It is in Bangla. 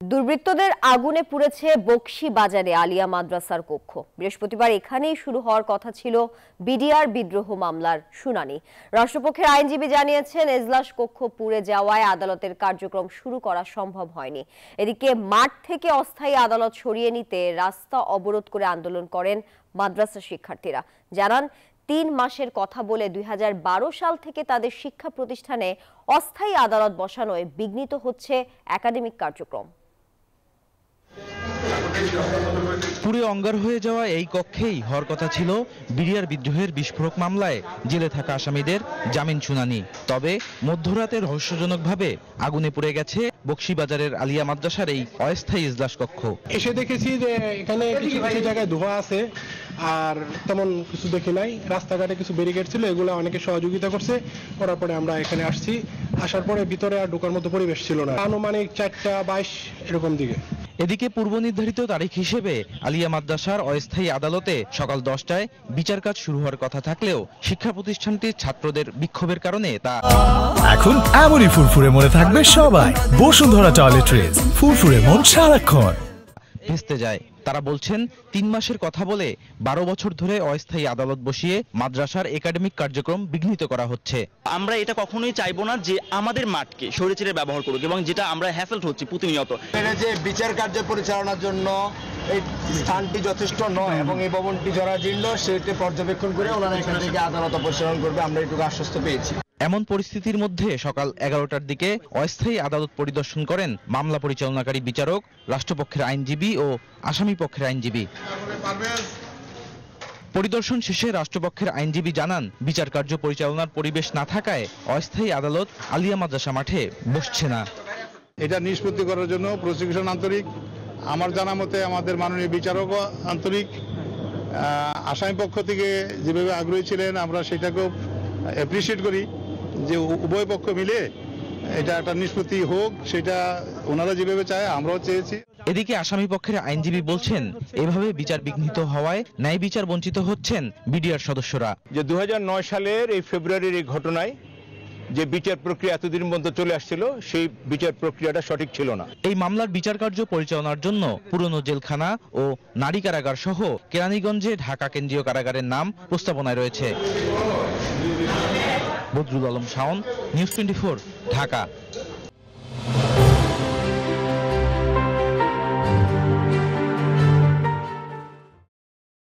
দুর্বৃত্তদের আগুনে পুড়েছে বকশীবাজারে আলিয়া মাদ্রাসার কক্ষ। বৃহস্পতিবার এখানেই শুরু হওয়ার কথা ছিল বিডিআর বিদ্রোহ মামলার শুনানি। রাষ্ট্রপক্ষের আইনজীবী জানিয়েছেন, এজলাস কক্ষ পুড়ে যাওয়ায় আদালতের কার্যক্রম শুরু করা সম্ভব হয়নি। এদিকে মাঠ থেকে অস্থায়ী আদালত সরিয়ে নিতে রাস্তা অবরোধ করে আন্দোলন করেন মাদ্রাসা শিক্ষার্থীরা। জানান, ৩ মাসের কথা বলে ২০১২ সাল থেকে তাদের শিক্ষা প্রতিষ্ঠানে অস্থায়ী আদালত বসানোয় বিঘ্নিত হচ্ছে একাডেমিক কার্যক্রম। পুরে অঙ্গার হয়ে যাওয়া এই কক্ষেই হওয়ার কথা ছিল বিডিআর বিদ্রোহের বিস্ফোরক মামলায় জেলে থাকা আসামিদের জামিন শুনানি। তবে মধ্যরাতে রহস্যজনকভাবে আগুনে পুড়ে গেছে বকশীবাজারের আলিয়া মাদ্রাসার এই অস্থায়ী ইজলাস কক্ষ। এসে দেখেছি যে এখানে কিছু কিছু জায়গায় ধোঁয়া আছে, আর তেমন কিছু দেখি নাই। রাস্তাঘাটে কিছু ব্যারিকেড ছিল, এগুলো অনেকে সহযোগিতা করছে। করার পরে আমরা এখানে আসছি। আসার পরে ভিতরে আর ঢোকার মতো পরিবেশ ছিল না। আনুমানিক 4টা 22 এরকম দিকে। এদিকে পূর্ব নির্ধারিত তারিখ হিসেবে আলিয়া মাদ্রাসার অস্থায়ী আদালতে সকাল 10টায় বিচার কাজ শুরু হওয়ার কথা থাকলেও শিক্ষা প্রতিষ্ঠানটির ছাত্রদের বিক্ষোভের কারণে তা এখন এমনই ফুরফুরে মনে থাকবে সবাই। বসুন্ধরা টয়লেট্রিজ, ফুরফুরে মন সারাক্ষণ। ভেস্তে যায়। তারা বলছেন, ৩ মাসের কথা বলে 12 বছর ধরে অস্থায়ী আদালত বসিয়ে মাদ্রাসার একাডেমিক কার্যক্রম বিঘ্নিত করা হচ্ছে। আমরা এটা কখনোই চাইবো না যে আমাদের মাঠকে স্বৈরাচারী ব্যবহার করুক, এবং যেটা আমরা হ্যাসেল হচ্ছে প্রতিনিয়ত। যে বিচার কার্য পরিচালনার জন্য এই স্থানটি যথেষ্ট নয় এবং এই ভবনটি জরাজীর্ণ, সেটি পর্যবেক্ষণ করে ওনারা এখান থেকে আদালত অপসারণ করবে, আমরা এটুকু আশ্বস্ত পেয়েছি। এমন পরিস্থিতির মধ্যে সকাল 11টার দিকে অস্থায়ী আদালত পরিদর্শন করেন মামলা পরিচালনাকারী বিচারক, রাষ্ট্রপক্ষের আইনজীবী ও আসামি পক্ষের আইনজীবী। পরিদর্শন শেষে রাষ্ট্রপক্ষের আইনজীবী জানান, বিচার কার্য পরিচালনার পরিবেশ না থাকায় অস্থায়ী আদালত আলিয়া মাদ্রাসা মাঠে বসছে না। এটা নিষ্পত্তি করার জন্য প্রসিকিউশন আন্তরিক, আমার জানা মতে আমাদের মাননীয় বিচারকও আন্তরিক। আসামি পক্ষ থেকে যেভাবে আগ্রহী ছিলেন, আমরা সেটাকেও অ্যাপ্রিসিয়েট করি যে উভয় পক্ষ মিলে এটা একটা নিষ্পত্তি হোক, সেটা ওনারা যেভাবে চায় আমরাও চেয়েছি। এদিকে আসামি পক্ষের আইনজীবী বলছেন, এভাবে বিচার বিঘ্নিত হওয়ায় ন্যায় বিচার বঞ্চিত হচ্ছেন বিডিআর সদস্যরা। যে 2009 সালের এই ফেব্রুয়ারির এই ঘটনায় যে বিচার প্রক্রিয়া এতদিন পর্যন্ত চলে আসছিল, সেই বিচার প্রক্রিয়াটা সঠিক ছিল না। এই মামলার বিচার কার্য পরিচালনার জন্য পুরনো জেলখানা ও নারী কারাগার সহ কেরানীগঞ্জে ঢাকা কেন্দ্রীয় কারাগারের নাম প্রস্তাবনায় রয়েছে। বদরুল আলম শাওন, নিউজ 24, ঢাকা।